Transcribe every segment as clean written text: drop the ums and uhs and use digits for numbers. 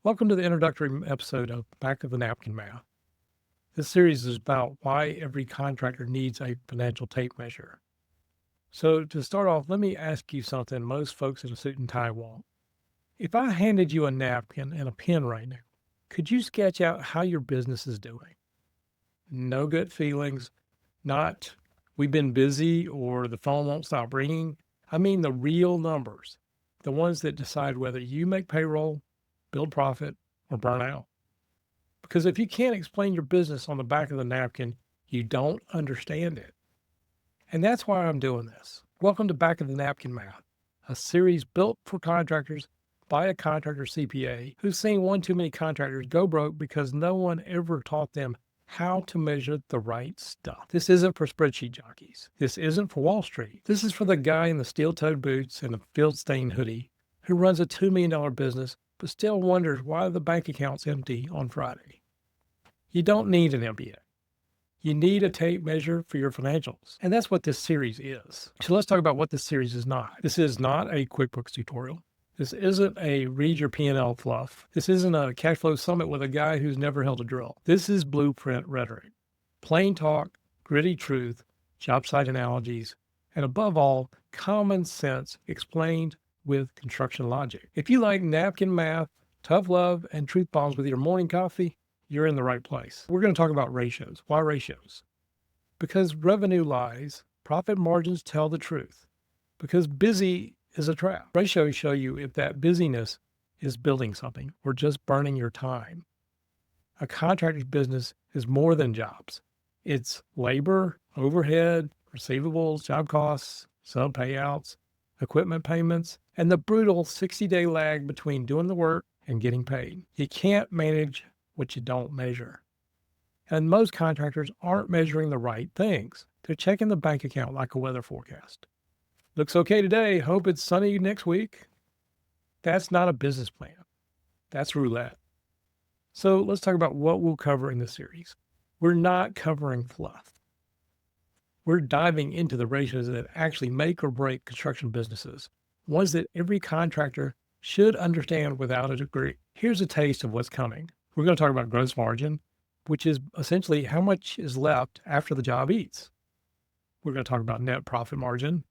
Welcome to the introductory episode of Back of the Napkin Math. This series is about why every contractor needs a financial tape measure. So, to start off, let me ask you something most folks in a suit and tie won't. If I handed you a napkin and a pen right now, could you sketch out how your business is doing? No good feelings, not we've been busy or the phone won't stop ringing. I mean the real numbers, the ones that decide whether you make payroll, build profit, or burn out. Because if you can't explain your business on the back of the napkin, you don't understand it. And that's why I'm doing this. Welcome to Back of the Napkin Math, a series built for contractors by a contractor CPA who's seen one too many contractors go broke because no one ever taught them how to measure the right stuff. This isn't for spreadsheet jockeys. This isn't for Wall Street. This is for the guy in the steel-toed boots and a field-stained hoodie who runs a $2 million business but still wonders why the bank account's empty on Friday. You don't need an MBA. You need a tape measure for your financials. And that's what this series is. So let's talk about what this series is not. This is not a QuickBooks tutorial. This isn't a read your P&L fluff. This isn't a cash flow summit with a guy who's never held a drill. This is blueprint rhetoric. Plain talk, gritty truth, job site analogies, and above all, common sense explained with construction logic. If you like napkin math, tough love, and truth bombs with your morning coffee, you're in the right place. We're going to talk about ratios. Why ratios? Because revenue lies, profit margins tell the truth. Because busy is a trap. Ratios show you if that busyness is building something or just burning your time. A contractor's business is more than jobs. It's labor, overhead, receivables, job costs, sub payouts, equipment payments, and the brutal 60-day lag between doing the work and getting paid. You can't manage what you don't measure. And most contractors aren't measuring the right things. They're checking the bank account like a weather forecast. Looks okay today, hope it's sunny next week. That's not a business plan. That's roulette. So let's talk about what we'll cover in this series. We're not covering fluff. We're diving into the ratios that actually make or break construction businesses, ones that every contractor should understand without a degree. Here's a taste of what's coming. We're going to talk about gross margin, which is essentially how much is left after the job eats. We're going to talk about net profit margin.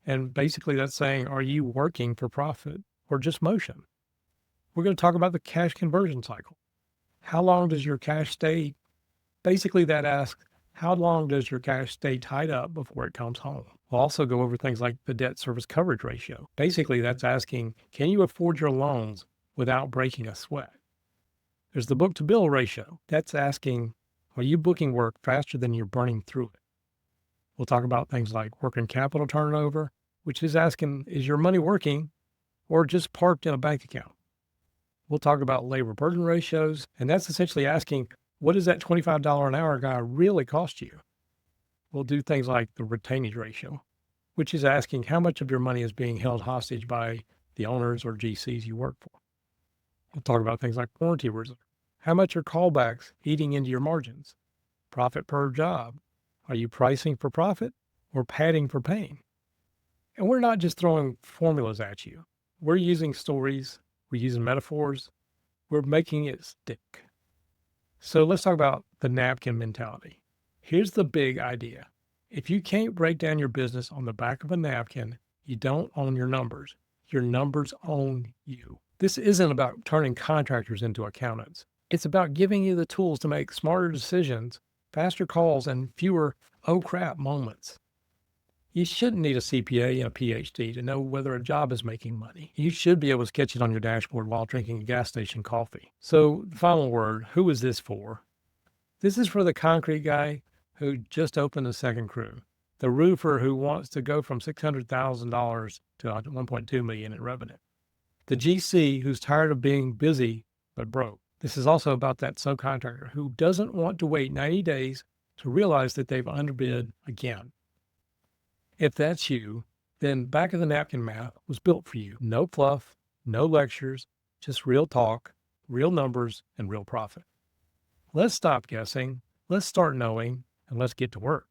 And basically that's saying, are you working for profit or just motion? We're going to talk about the cash conversion cycle. How long does your cash stay? Basically that asks, how long does your cash stay tied up before it comes home? We'll also go over things like the debt service coverage ratio. Basically that's asking, can you afford your loans without breaking a sweat? There's the book to bill ratio. That's asking, are you booking work faster than you're burning through it? We'll talk about things like working capital turnover, which is asking, is your money working or just parked in a bank account? We'll talk about labor burden ratios, and that's essentially asking, what does that $25 an hour guy really cost you? We'll do things like the retainage ratio, which is asking how much of your money is being held hostage by the owners or GCs you work for. We'll talk about things like warranty reserve. How much are callbacks eating into your margins? Profit per job. Are you pricing for profit or padding for pain? And we're not just throwing formulas at you. We're using stories. We're using metaphors. We're making it stick. So let's talk about the napkin mentality. Here's the big idea. If you can't break down your business on the back of a napkin, you don't own your numbers. Your numbers own you. This isn't about turning contractors into accountants. It's about giving you the tools to make smarter decisions, faster calls, and fewer oh crap moments. You shouldn't need a CPA and a PhD to know whether a job is making money. You should be able to sketch it on your dashboard while drinking a gas station coffee. So the final word, who is this for? This is for the concrete guy who just opened a second crew, the roofer who wants to go from $600,000 to $1.2 million in revenue, the GC who's tired of being busy but broke. This is also about that subcontractor who doesn't want to wait 90 days to realize that they've underbid again. If that's you, then Back of the Napkin Math was built for you. No fluff, no lectures, just real talk, real numbers, and real profit. Let's stop guessing, let's start knowing, and let's get to work.